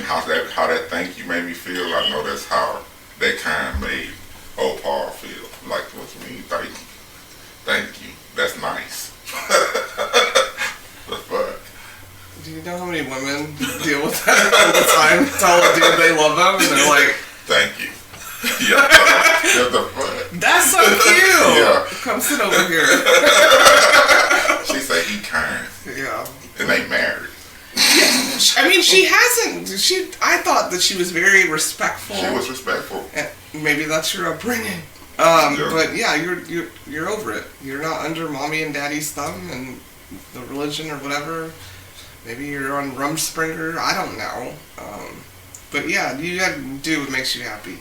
how that thank you made me feel, I know that's how that kind made old Paul feel. Like, what you mean, thank you. That's nice. The fuck? Do you know how many women deal with that all the time? Tell a dude they love them, and they're like, thank you. Yeah, the fuck? That's so cute. Yeah. Come sit over here. She said he kind. Yeah. And they married. Yeah. I mean, she hasn't. I thought that she was very respectful. She was respectful. And maybe that's your upbringing. Yeah. But yeah, you're over it. You're not under mommy and daddy's thumb and the religion or whatever. Maybe you're on Rumspringer. I don't know. But yeah, you gotta do what makes you happy.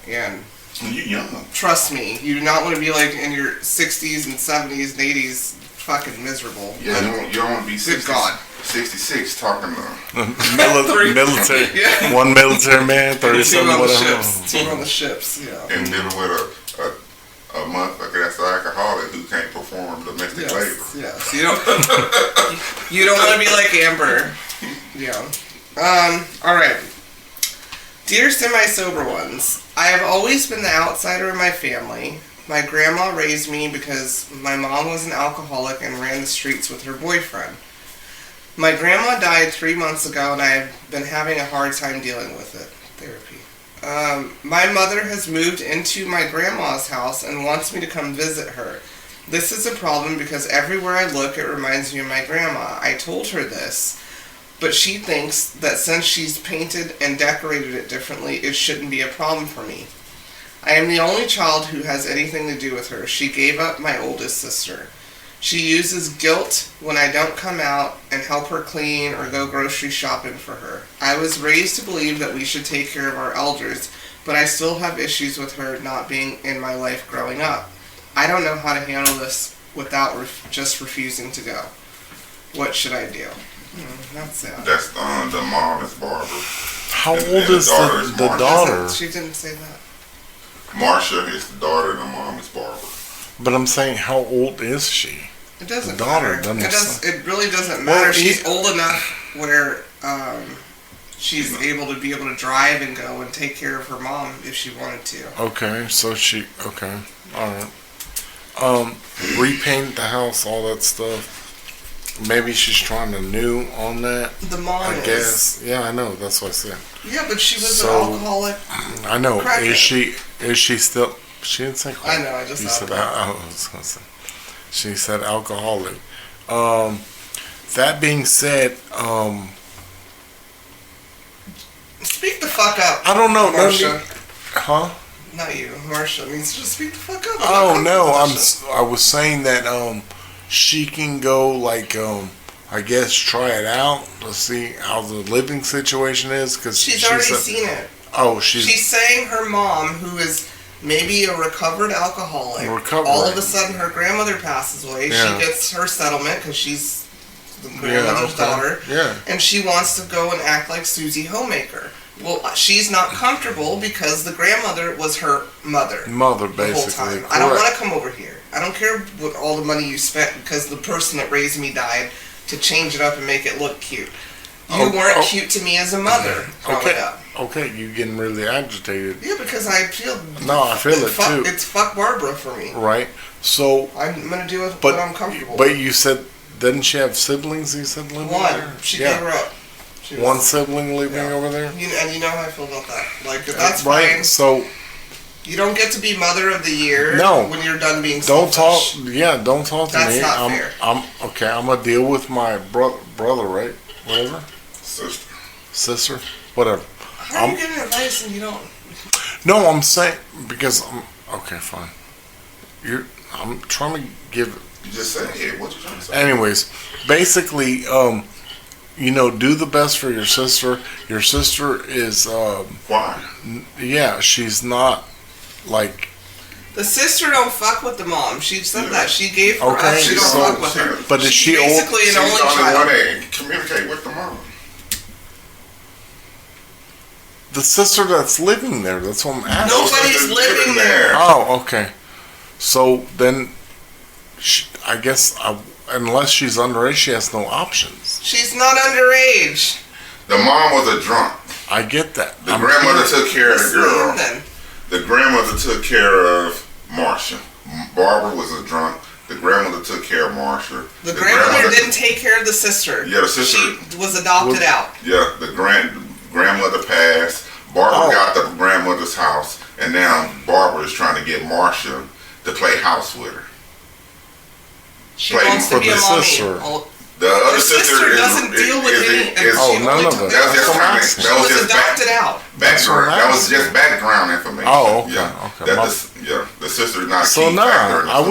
And you young. Trust me, you do not want to be like in your 60s and 70s and 80s fucking miserable. Yeah, you don't want to be 66 talking to military. Yeah. One military man, 37 whatever. Two on the ships, yeah. And dealing with a motherfucker that's an alcoholic who can't perform domestic labor. Yes, you don't want to be like Amber. Yeah. Alright. Dear semi-sober ones, I have always been the outsider in my family. My grandma raised me because my mom was an alcoholic and ran the streets with her boyfriend. My grandma died 3 months ago and I have been having a hard time dealing with it. Therapy. My mother has moved into my grandma's house and wants me to come visit her. This is a problem because everywhere I look it reminds me of my grandma. I told her this, but she thinks that since she's painted and decorated it differently, it shouldn't be a problem for me. I am the only child who has anything to do with her. She gave up my oldest sister. She uses guilt when I don't come out and help her clean or go grocery shopping for her. I was raised to believe that we should take care of our elders, but I still have issues with her not being in my life growing up. I don't know how to handle this without just refusing to go. What should I do? That's sad. That's the mom is Barbara. How old is the daughter? She didn't say that. Marsha is the daughter and the mom is Barbara. But I'm saying, how old is she? It doesn't the daughter matter. Doesn't It really doesn't matter. Well, she's old enough where she's able to drive and go and take care of her mom if she wanted to. Okay, so okay, alright. Repaint the house, all that stuff. Maybe she's trying to new on that. The mom I guess. Yeah, I know. That's what I said. Yeah, but she was an alcoholic. I know. Crackhead. Is she still? She didn't say. I know. I just said I was gonna say. She said alcoholic. That being said, speak the fuck up. I don't know, Marsha. Huh? Not you, Marsha. Means just speak the fuck up. Oh no, I was saying that she can go like I guess try it out to see how the living situation is because she's already seen it. Oh, she's saying her mom, who is maybe a recovered alcoholic, all of a sudden her grandmother passes away. Yeah. She gets her settlement because she's the grandmother's daughter, and she wants to go and act like Susie Homemaker. Well, she's not comfortable because the grandmother was her mother. Mother, basically. The whole time. Correct. I don't want to come over here. I don't care what all the money you spent because the person that raised me died to change it up and make it look cute. You weren't cute to me as a mother growing up. Okay, you getting really agitated. Yeah, because I feel... No, I feel it too. It's fuck Barbara for me. Right. So... I'm going to do it when I'm comfortable. But you said... Didn't she have siblings you said living One. there? She gave her up. One sibling living over there? And you know how I feel about that. Like, that's right. fine. So... You don't get to be mother of the year when you're done being don't selfish. Don't talk to me. That's not fair. I'm going to deal with my brother, right? Whatever. Sister? Whatever. How are you giving advice and you don't... No, I'm saying... Because okay, fine. I'm trying to give... You just said it. What you trying to say? Anyways, basically, do the best for your sister. Your sister is... Why? Yeah, she's not... Like, the sister don't fuck with the mom. She said that. She gave her up. She don't fuck with her. But is she basically an only child? She's the only one that communicate with the mom. The sister that's living there. That's what I'm asking. Nobody's living there. Oh, okay. So then, I guess unless she's underage, she has no options. She's not underage. The mom was a drunk. I get that. The grandmother took care of the girl. Then. The grandmother took care of Marcia. Barbara was a drunk. The grandmother took care of Marcia. The grandmother didn't take care of the sister. Yeah, the sister. She was adopted out. Yeah, the grandmother passed. Barbara got the grandmother's house, and now Barbara is trying to get Marcia to play house with her. She wants to be a mommy. The other sister doesn't deal with any. None of it. That was just adopted out. Background. That was just background information. Oh, okay. Yeah. The sister is not a so key factor. I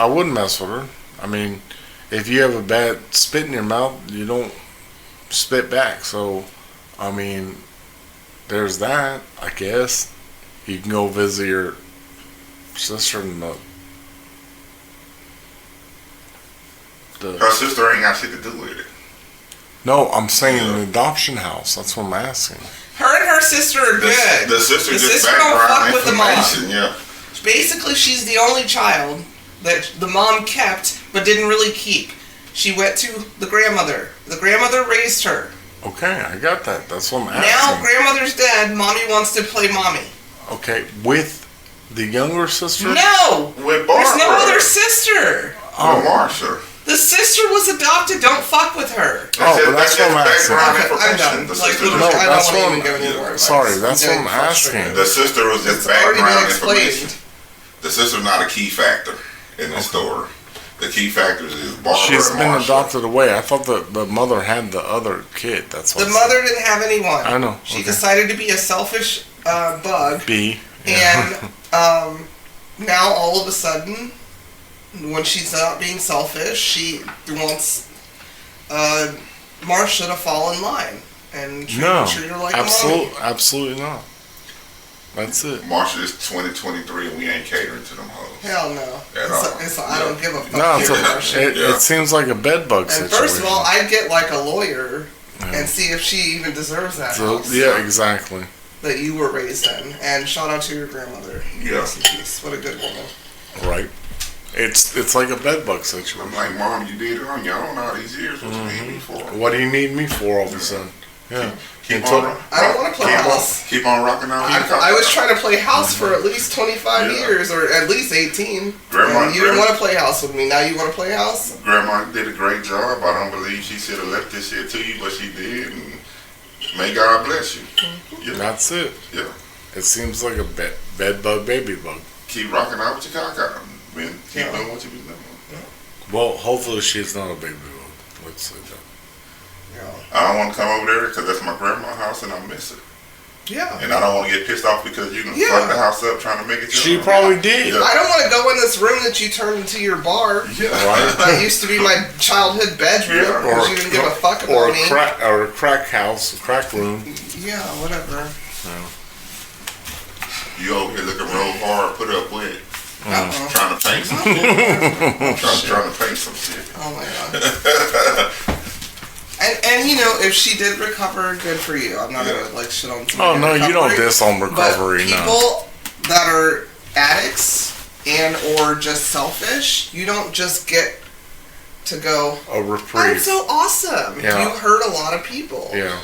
wouldn't mess with her. I mean, if you have a bad spit in your mouth, you don't spit back. So, I mean, there's that. I guess you can go visit your sister in her sister ain't got shit to do with it. No, I'm saying an adoption house. That's what I'm asking. Her and her sister are good. The sister just don't fuck with the mom. Yeah. Basically, she's the only child that the mom kept but didn't really keep. She went to the grandmother. The grandmother raised her. Okay, I got that. That's what I'm asking. Now grandmother's dead. Mommy wants to play mommy. Okay, with the younger sister? No! With Barbara. There's no other sister. Oh, Marcia. The sister was adopted. Don't fuck with her. That's what I'm asking. I'm done. I don't want to even go anymore. Sorry, that's what I'm asking. The sister was just background information. The sister's not a key factor in the story. The key factors is Barbara. She's and been Marcia. adopted away. I thought the mother had the other kid. That's what the mother didn't have anyone. I know. She decided to be a selfish bug. Yeah. And now all of a sudden, when she's not being selfish, she wants Marcia to fall in line and treat her like a mommy. Absolutely not. That's it. Marcia is 2023 and we ain't catering to them hoes. Hell no. I don't give a fuck. No, it seems like a bedbug situation. First of all, I'd get like a lawyer and see if she even deserves that house. Yeah, exactly. That you were raised in. And shout out to your grandmother. Yeah. What a good woman. Right. It's like a bedbug situation. I'm like, Mom, you did it on your own all these years. What you need me for? What do you need me for all of a sudden? Yeah. I don't want to play house. Keep on rocking out. I was trying to play house for at least 25 years, or at least 18. Grandma, you didn't want to play house with me. Now you want to play house? Grandma did a great job. I don't believe she should have left this shit to you, but she did. And may God bless you. Yeah. That's it. Yeah. It seems like a bed bug, baby bug. Keep rocking out with your cock out. Keep doing what you be doing. Yeah. Well, hopefully she's not a baby bug. Let's say that. I don't want to come over there because that's my grandma's house and I miss it. Yeah. And I don't want to get pissed off because you fucked the house up trying to make it. She probably did. Yeah. I don't want to go in this room that you turned into your bar. Yeah. Right. That used to be my childhood bedroom. Yeah. Because you didn't give a fuck about me. Or a crack house, a crack room. Yeah, whatever. Yeah. You over here looking real hard, put up with it. Trying to paint some shit. trying to paint some shit. Oh my god. And you know, if she did recover, good for you. I'm not gonna like shit on. Oh no, you don't diss on recovery. But people that are addicts and or just selfish, you don't just get to go. A reprieve. I'm so awesome. Yeah. You hurt a lot of people. Yeah.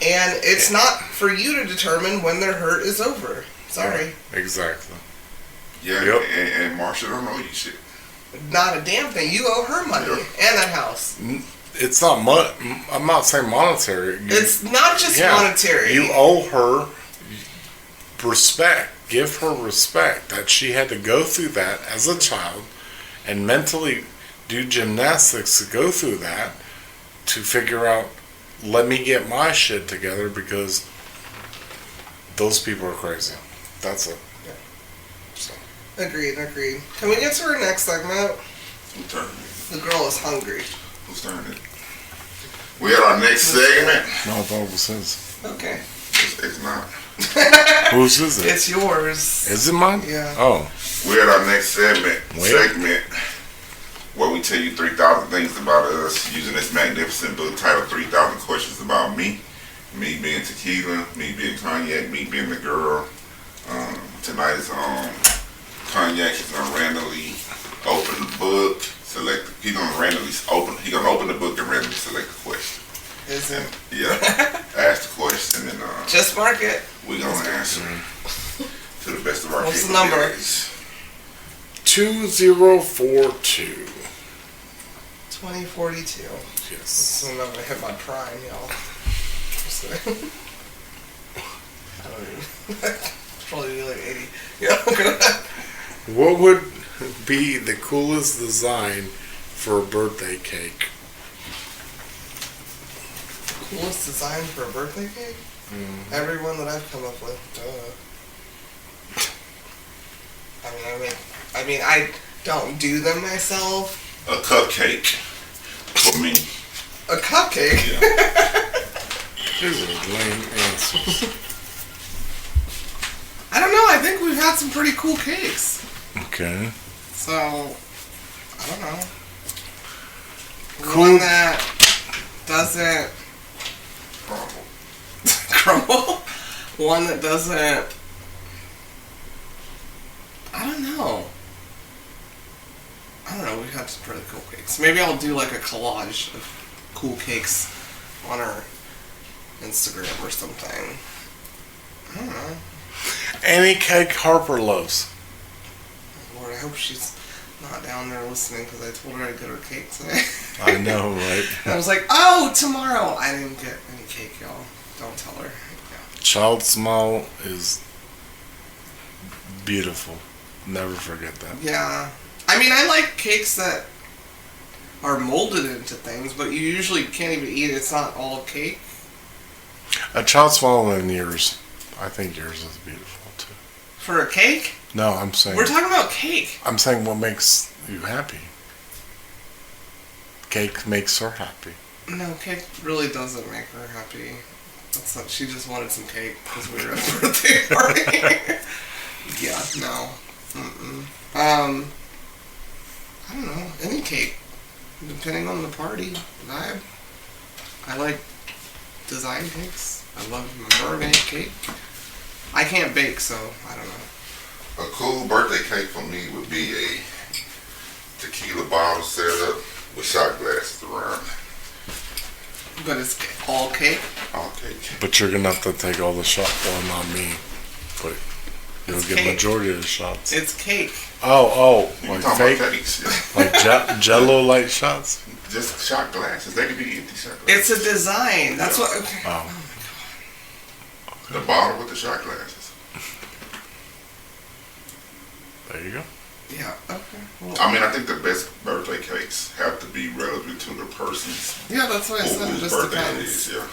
And it's not for you to determine when their hurt is over. Sorry. Yeah, exactly. Yeah. Yep. And Marcia don't owe you shit. Not a damn thing. You owe her money and that house. It's not I'm not saying monetary. It's not just monetary. You owe her respect. Give her respect that she had to go through that as a child and mentally do gymnastics to go through that to figure out, let me get my shit together because those people are crazy. That's it. Yeah. So. Agreed. Can we get to our next segment? Who's turning it? The girl is hungry. Who's turning it? We had our next segment. No, I thought it was his. Okay. It's not. Whose is it? It's yours. Is it mine? Yeah. Oh. We had our next segment where we tell you 3,000 things about us using this magnificent book titled 3,000 Questions About Me. Me being Tequila, me being Cognac, me being the girl. Tonight is Cognac is gonna randomly open the book, select. He's gonna open the book and randomly select a question. Is it? Yeah. Ask the question and Just mark it. we're gonna answer to the best of our What's the number? capabilities. 2042. 2042. Yes. So I'm gonna hit my prime, y'all. Just kidding. I don't even. Probably like 80. Yeah, okay. What would be the coolest design for a birthday cake? Coolest design for a birthday cake? Every one that I've come up with. Duh. I mean, I don't do them myself. A cupcake for me. A cupcake? Yeah. These are lame answers. I don't know. I think we've had some pretty cool cakes. Okay. So, I don't know. Cool. One that doesn't Crumble. crumble. One that doesn't. I don't know. We've had some pretty cool cakes. Maybe I'll do like a collage of cool cakes on our Instagram or something. I don't know. Any cake Harper loves. Lord, I hope she's not down there listening because I told her I'd get her cake today. I know, right? And I was like, oh, tomorrow. I didn't get any cake, y'all. Don't tell her. Yeah. Child smile is beautiful. Never forget that. Yeah. I mean, I like cakes that are molded into things, but you usually can't even eat it. It's not all cake. A child smile in yours. I think yours is beautiful too. For a cake? No, I'm saying. We're talking about cake. I'm saying what makes you happy. Cake makes her happy. No, cake really doesn't make her happy. That's not, she just wanted some cake because we were at a birthday party. Yeah, no. Mm-mm. I don't know. Any cake. Depending on the party vibe. I like design cakes. I love mermaid cake. I can't bake, so I don't know. A cool birthday cake for me would be a tequila bottle set up with shot glasses around. But it's all cake? All cake. But you're gonna have to take all the shots. Well, not me, but you'll It's get cake. majority of the shots. It's cake. Oh, You like talking fake, about cakes? Yeah. like Jello light shots. Just shot glasses. They could be empty shot glasses. It's a design. That's what. Okay. Oh, The bottle with the shot glasses. there you go. Yeah. Okay. Well, I mean, I think the best birthday cakes have to be relevant to the person's yeah, that's what I said. It whose just birthday it depends. is. Yeah.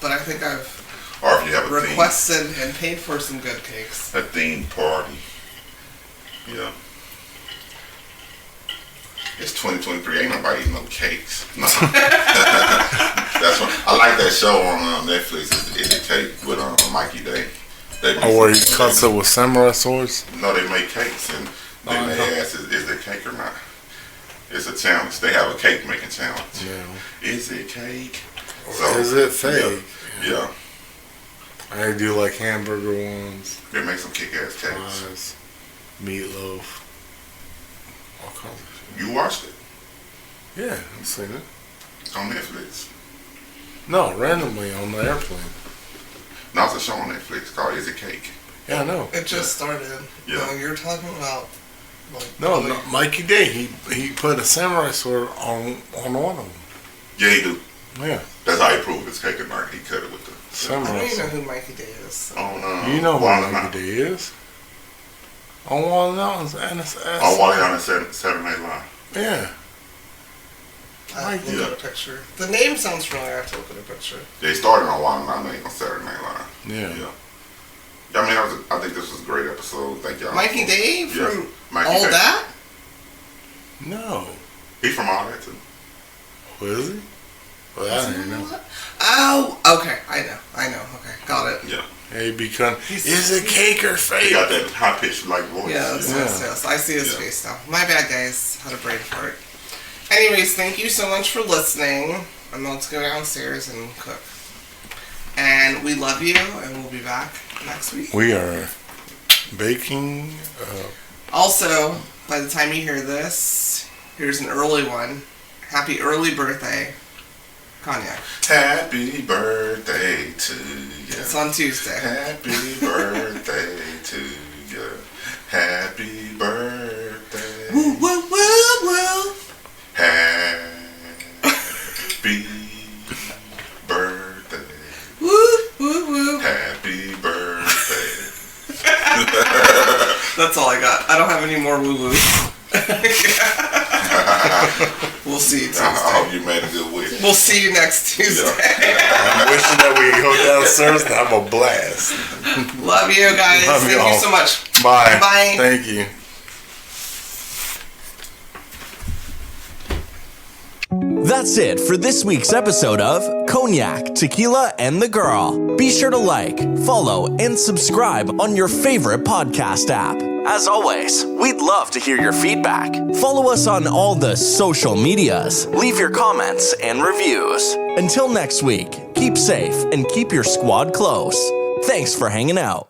But I think I've Or if you have a requested and paid for some good cakes. themed party. Yeah. It's 2023. Ain't nobody eating no cakes. No. That's what I like that show on Netflix. Is the cake with Mikey Day. They make Oh, where he some- cuts it with samurai swords. No, they make cakes and then they ask, is there cake or not? It's a challenge. They have a cake making challenge. Yeah. Is it cake? Or is it fake? Yeah. I do like hamburger ones, They make some kick-ass cakes. fries, meatloaf, all kinds of You watched it. shit. Yeah, I've seen it. It's on Netflix. No, randomly on the airplane. Now it's a show on Netflix called Is It Cake? Yeah, I know. It just started. Yeah. No, you're talking about. Like, No, Mikey Day. He put a samurai sword on one of them. Yeah, he do. Yeah, That's how he proved it's cake or not. He cut it with the... I samurai don't even know sword. who Mikey Day is. So. You know who Wally Mikey Day is? On Wall Mountains and it's On Wally on Saturday Night Live. Yeah. I have to look Yeah. at a picture. The name sounds familiar. I have to look at a picture. They started on Wally Night on Saturday Night Live. Yeah. Yeah. I mean, I think this was a great episode. Thank y'all. Mikey Day Yeah. from Mikey All Day. That? No. He from All That too. Who is he? Well, I don't know. Oh, okay. I know. Okay, got it. Yeah. Hey, because He's- is it cake or He fake? got that high pitched like voice. Yes, Yeah. yes. I see his Yeah. face now. My bad, guys. Had a brain fart. Anyways, thank you so much for listening. I'm about to go downstairs and cook. And we love you, and we'll be back next week. We are baking. Also, by the time you hear this, here's an early one. Happy early birthday. Cognac. Happy birthday to you. It's on Tuesday. Happy birthday to you. Happy birthday. Woo, woo, woo, woo. Happy birthday. Woo, woo, woo. Happy birthday. That's all I got. I don't have any more woo-woo. We'll see you Tuesday. I hope you made a good wish. We'll see you next Tuesday. I'm wishing that we go downstairs and have a blast. Love you guys. Love Thank y'all. you so much. Bye. Bye. Thank you. That's it for this week's episode of Cognac, Tequila, and the Girl. Be sure to like, follow, and subscribe on your favorite podcast app. As always, we'd love to hear your feedback. Follow us on all the social medias. Leave your comments and reviews. Until next week, keep safe and keep your squad close. Thanks for hanging out.